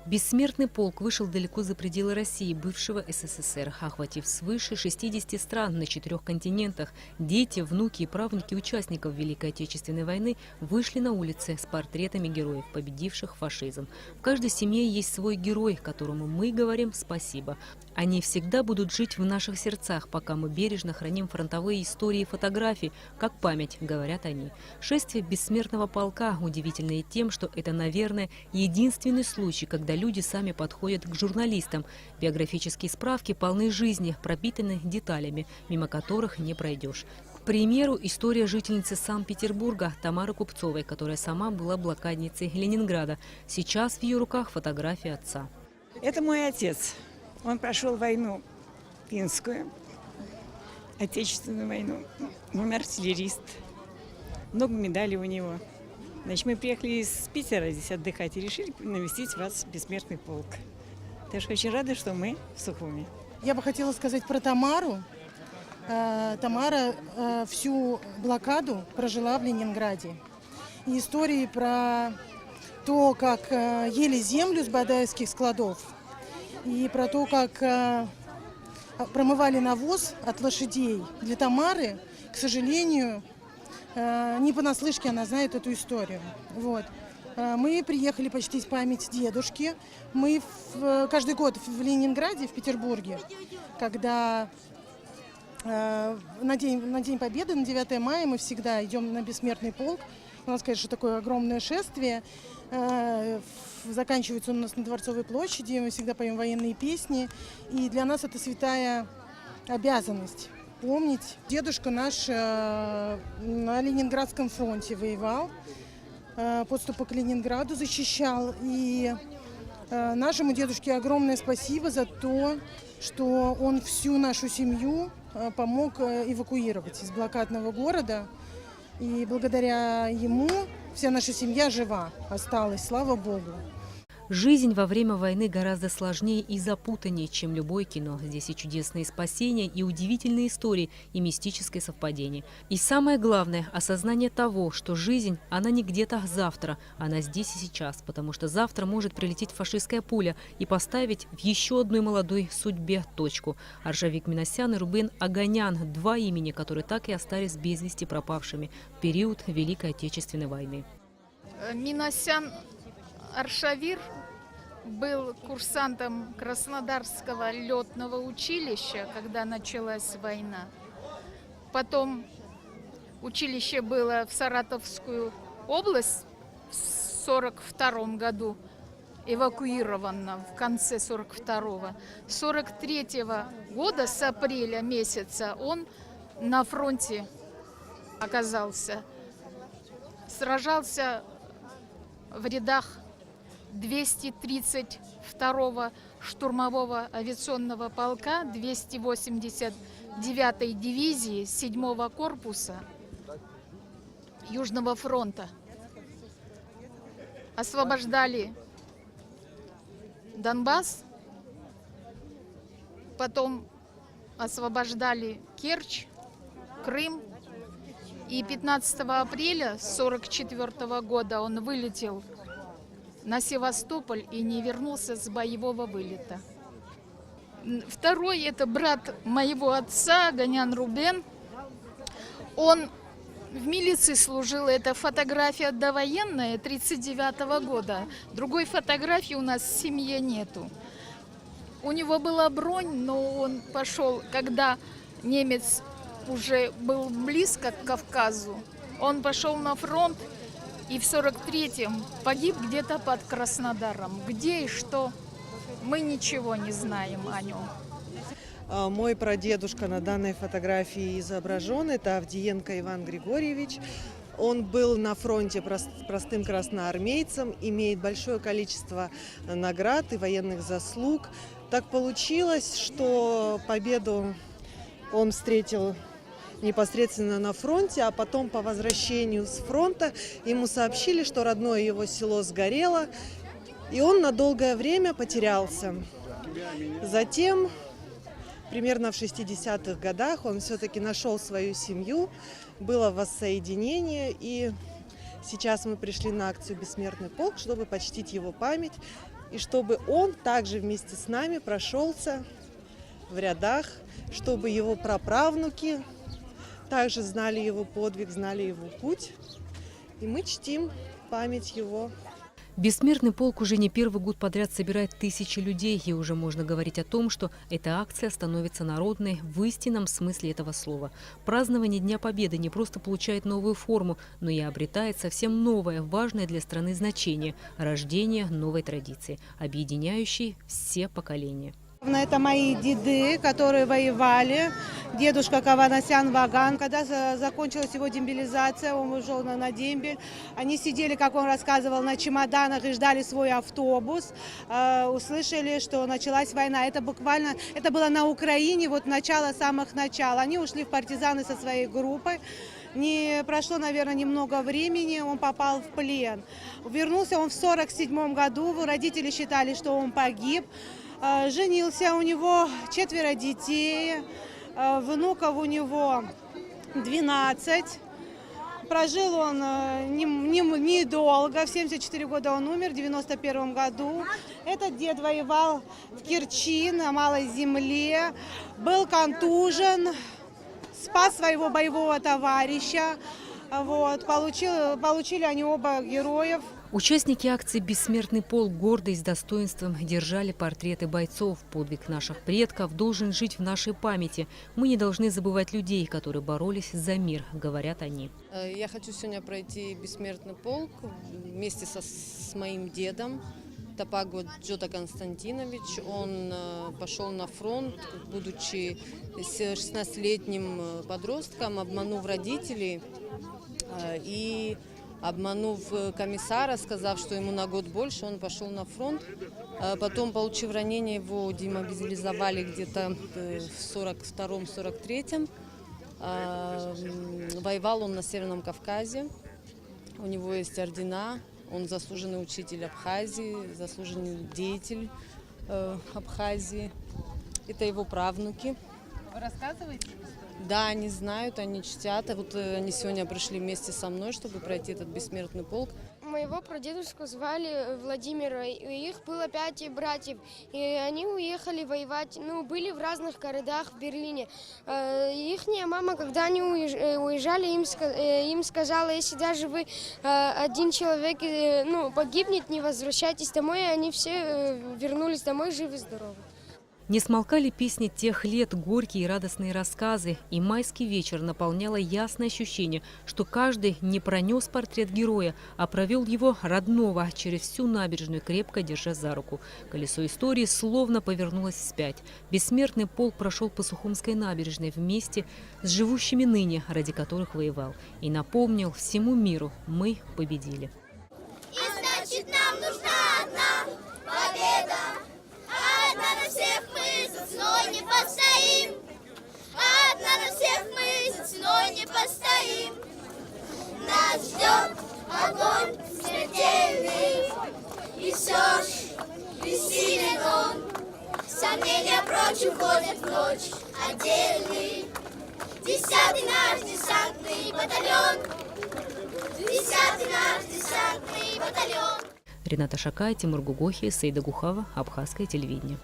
Бессмертный полк вышел далеко за пределы России, бывшего СССР, охватив свыше 60 стран на 4 континентах. Дети, внуки и правнуки участников Великой Отечественной войны вышли на улицы с портретами героев, победивших фашизм. В каждой семье есть свой герой, которому мы говорим спасибо. Они всегда будут жить в наших сердцах, пока мы бережно храним фронтовые истории и фотографии, как память, говорят они. Шествие бессмертного полка удивительное тем, что это, наверное, единственный случай, когда люди сами подходят к журналистам. Биографические справки полны жизни, пропитаны деталями, мимо которых не пройдешь. К примеру, история жительницы Санкт-Петербурга Тамары Купцовой, которая сама была блокадницей Ленинграда. Сейчас в ее руках фотография отца. Это мой отец. Он прошел войну финскую, Отечественную войну. Он артиллерист. Много медалей у него. Значит, мы приехали из Питера здесь отдыхать и решили навестить вас в Бессмертный полк. Так что очень рада, что мы в Сухуми. Я бы хотела сказать про Тамару. Тамара всю блокаду прожила в Ленинграде. И истории про то, как ели землю с бадаевских складов, и про то, как промывали навоз от лошадей. Для Тамары, к сожалению, не понаслышке она знает эту историю. Вот. Мы приехали почтить память дедушки. Мы каждый год в Ленинграде, в Петербурге, когда на День Победы, на 9 мая, мы всегда идем на Бессмертный полк. У нас, конечно, такое огромное шествие. Заканчивается у нас на Дворцовой площади. Мы всегда поем военные песни. И для нас это святая обязанность помнить. Дедушка наш на Ленинградском фронте воевал, подступы к Ленинграду защищал. И нашему дедушке огромное спасибо за то, что он всю нашу семью помог эвакуировать из блокадного города. И благодаря ему вся наша семья жива осталась, слава Богу. Жизнь во время войны гораздо сложнее и запутаннее, чем любое кино. Здесь и чудесные спасения, и удивительные истории, и мистическое совпадение. И самое главное – осознание того, что жизнь, она не где-то завтра, она здесь и сейчас, потому что завтра может прилететь фашистская пуля и поставить в еще одной молодой судьбе точку. Аршавик Минасян и Рубен Аганян – два имени, которые так и остались без вести пропавшими в период Великой Отечественной войны. Минасян Аршавир был курсантом Краснодарского летного училища, когда началась война. Потом училище было в Саратовскую область в 1942 году, эвакуировано в конце 1942-го. С 1943 года, с апреля месяца, он на фронте оказался. Сражался в рядах 232-го штурмового авиационного полка 289-й дивизии 7-го корпуса Южного фронта. Освобождали Донбасс, потом освобождали Керчь, Крым. И 15 апреля 1944 года он вылетел на Севастополь и не вернулся с боевого вылета. Второй – это брат моего отца, Аганян Рубен. Он в милиции служил, это фотография довоенная 1939 года. Другой фотографии у нас в семье нету. У него была бронь, но он пошел, когда немец уже был близко к Кавказу. Он пошел на фронт. И в 1943-м погиб где-то под Краснодаром. Где и что, мы ничего не знаем о нем. Мой прадедушка на данной фотографии изображен. Это Авдиенко Иван Григорьевич. Он был на фронте простым красноармейцем, имеет большое количество наград и военных заслуг. Так получилось, что победу он встретил непосредственно на фронте, а потом по возвращению с фронта ему сообщили, что родное его село сгорело, и он на долгое время потерялся. Затем, примерно в 60-х годах, он все-таки нашел свою семью, было воссоединение, и сейчас мы пришли на акцию «Бессмертный полк», чтобы почтить его память и чтобы он также вместе с нами прошелся в рядах, чтобы его праправнуки также знали его подвиг, знали его путь. И мы чтим память его. Бессмертный полк уже не первый год подряд собирает тысячи людей, и уже можно говорить о том, что эта акция становится народной в истинном смысле этого слова. Празднование Дня Победы не просто получает новую форму, но и обретает совсем новое, важное для страны значение – рождение новой традиции, объединяющей все поколения. Это мои деды, которые воевали. Дедушка Каванасян Ваган. Когда закончилась его дембелизация, он ушел на дембель. Они сидели, как он рассказывал, на чемоданах и ждали свой автобус. Услышали, что началась война. Это было на Украине, вот начало самых начал. Они ушли в партизаны со своей группой. Не прошло, наверное, немного времени, он попал в плен. Вернулся он в 1947 году. Родители считали, что он погиб. Женился, у него 4 детей, внуков у него 12. Прожил он недолго, в 74 года он умер, в 91 году. Этот дед воевал в Керчи, на Малой Земле, был контужен, спас своего боевого товарища. Вот, получили они оба героев. Участники акции «Бессмертный полк» гордо и с достоинством держали портреты бойцов. Подвиг наших предков должен жить в нашей памяти. Мы не должны забывать людей, которые боролись за мир, говорят они. Я хочу сегодня пройти «Бессмертный полк» вместе с моим дедом Топаго Джота Константинович. Он пошел на фронт, будучи 16-летним подростком, обманув родителей и обманув комиссара, сказав, что ему на год больше, он пошел на фронт. Потом, получив ранение, его демобилизовали где-то в 42-43. Воевал он на Северном Кавказе. У него есть ордена. Он заслуженный учитель Абхазии, заслуженный деятель Абхазии. Это его правнуки. Вы рассказываете? Да, они знают, они чтят. Вот они сегодня пришли вместе со мной, чтобы пройти этот бессмертный полк. Моего прадедушку звали Владимир, у них было 5 братьев, и они уехали воевать, были в разных городах в Берлине. Ихняя мама, когда они уезжали, им сказала, если даже вы один человек погибнет, не возвращайтесь домой, и они все вернулись домой живы-здоровы. Не смолкали песни тех лет, горькие и радостные рассказы, и майский вечер наполняло ясное ощущение, что каждый не пронес портрет героя, а провел его родного через всю набережную, крепко держа за руку. Колесо истории словно повернулось вспять. Бессмертный полк прошел по Сухумской набережной вместе с живущими ныне, ради которых воевал, и напомнил всему миру: мы победили. И значит, нам нужна одна победа. Одна на всех мы за ценой не постоим. Одна на всех мы за ценой не постоим. Нас ждет огонь смертельный, и все ж бессилен он. Сомнения прочь уходят в ночь отдельный. 10-й наш десантный батальон. 10-й наш десантный батальон. Рената Шакай, Тимур Гугохи, Саида Гухава, Абхазское телевидение.